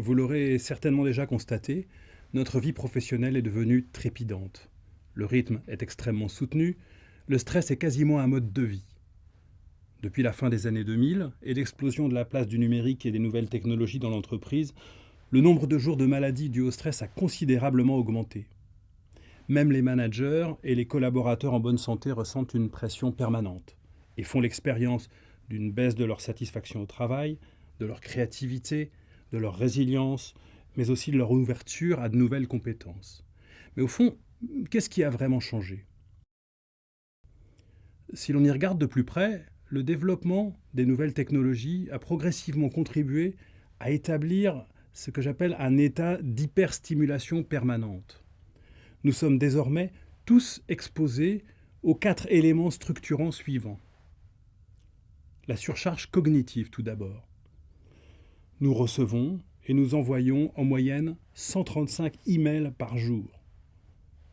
Vous l'aurez certainement déjà constaté, notre vie professionnelle est devenue trépidante. Le rythme est extrêmement soutenu, le stress est quasiment un mode de vie. Depuis la fin des années 2000 et l'explosion de la place du numérique et des nouvelles technologies dans l'entreprise, le nombre de jours de maladie dues au stress a considérablement augmenté. Même les managers et les collaborateurs en bonne santé ressentent une pression permanente et font l'expérience d'une baisse de leur satisfaction au travail, de leur créativité, de leur résilience, mais aussi de leur ouverture à de nouvelles compétences. Mais au fond, qu'est-ce qui a vraiment changé ? Si l'on y regarde de plus près, le développement des nouvelles technologies a progressivement contribué à établir ce que j'appelle un état d'hyperstimulation permanente. Nous sommes désormais tous exposés aux 4 éléments structurants suivants. La surcharge cognitive tout d'abord. Nous recevons et nous envoyons en moyenne 135 emails par jour.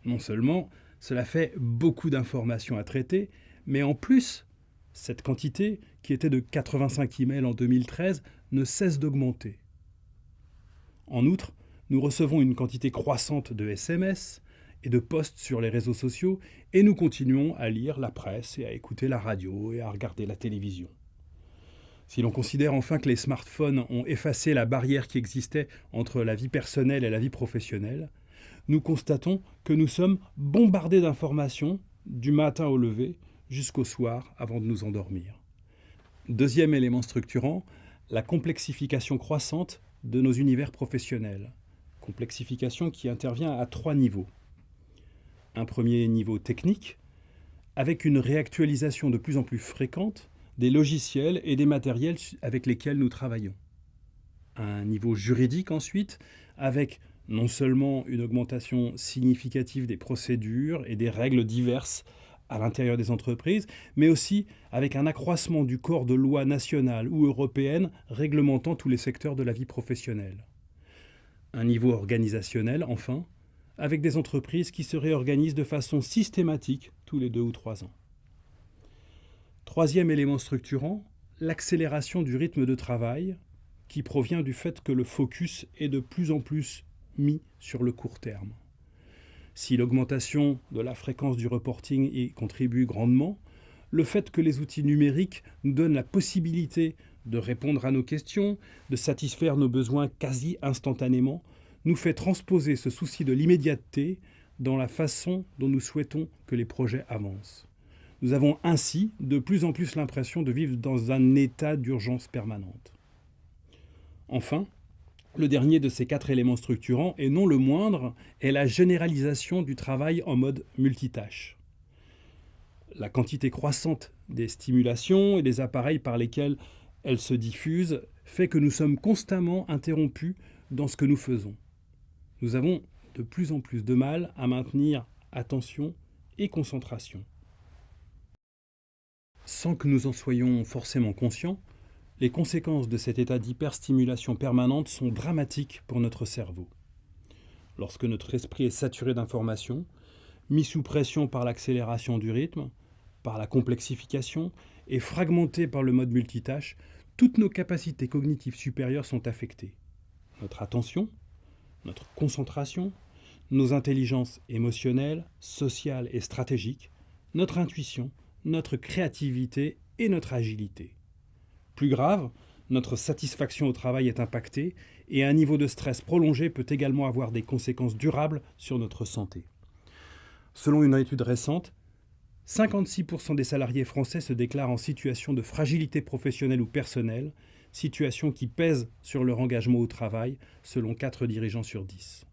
Non seulement cela fait beaucoup d'informations à traiter, mais en plus, cette quantité, qui était de 85 emails en 2013, ne cesse d'augmenter. En outre, nous recevons une quantité croissante de SMS et de posts sur les réseaux sociaux et nous continuons à lire la presse et à écouter la radio et à regarder la télévision. Si l'on considère enfin que les smartphones ont effacé la barrière qui existait entre la vie personnelle et la vie professionnelle, nous constatons que nous sommes bombardés d'informations du matin au lever jusqu'au soir avant de nous endormir. Deuxième élément structurant, la complexification croissante de nos univers professionnels. Complexification qui intervient à 3 niveaux. Un premier niveau technique, avec une réactualisation de plus en plus fréquente des logiciels et des matériels avec lesquels nous travaillons. Un niveau juridique ensuite, avec non seulement une augmentation significative des procédures et des règles diverses à l'intérieur des entreprises, mais aussi avec un accroissement du corps de lois nationales ou européennes réglementant tous les secteurs de la vie professionnelle. Un niveau organisationnel, enfin, avec des entreprises qui se réorganisent de façon systématique tous les 2 ou 3 ans. Troisième élément structurant, l'accélération du rythme de travail qui provient du fait que le focus est de plus en plus mis sur le court terme. Si l'augmentation de la fréquence du reporting y contribue grandement, le fait que les outils numériques nous donnent la possibilité de répondre à nos questions, de satisfaire nos besoins quasi instantanément, nous fait transposer ce souci de l'immédiateté dans la façon dont nous souhaitons que les projets avancent. Nous avons ainsi de plus en plus l'impression de vivre dans un état d'urgence permanente. Enfin, le dernier de ces 4 éléments structurants, et non le moindre, est la généralisation du travail en mode multitâche. La quantité croissante des stimulations et des appareils par lesquels elles se diffusent fait que nous sommes constamment interrompus dans ce que nous faisons. Nous avons de plus en plus de mal à maintenir attention et concentration. Sans que nous en soyons forcément conscients, les conséquences de cet état d'hyperstimulation permanente sont dramatiques pour notre cerveau. Lorsque notre esprit est saturé d'informations, mis sous pression par l'accélération du rythme, par la complexification et fragmenté par le mode multitâche, toutes nos capacités cognitives supérieures sont affectées. Notre attention, notre concentration, nos intelligences émotionnelles, sociales et stratégiques, notre intuition, notre créativité et notre agilité. Plus grave, notre satisfaction au travail est impactée et un niveau de stress prolongé peut également avoir des conséquences durables sur notre santé. Selon une étude récente, 56% des salariés français se déclarent en situation de fragilité professionnelle ou personnelle, situation qui pèse sur leur engagement au travail selon 4 dirigeants sur 10.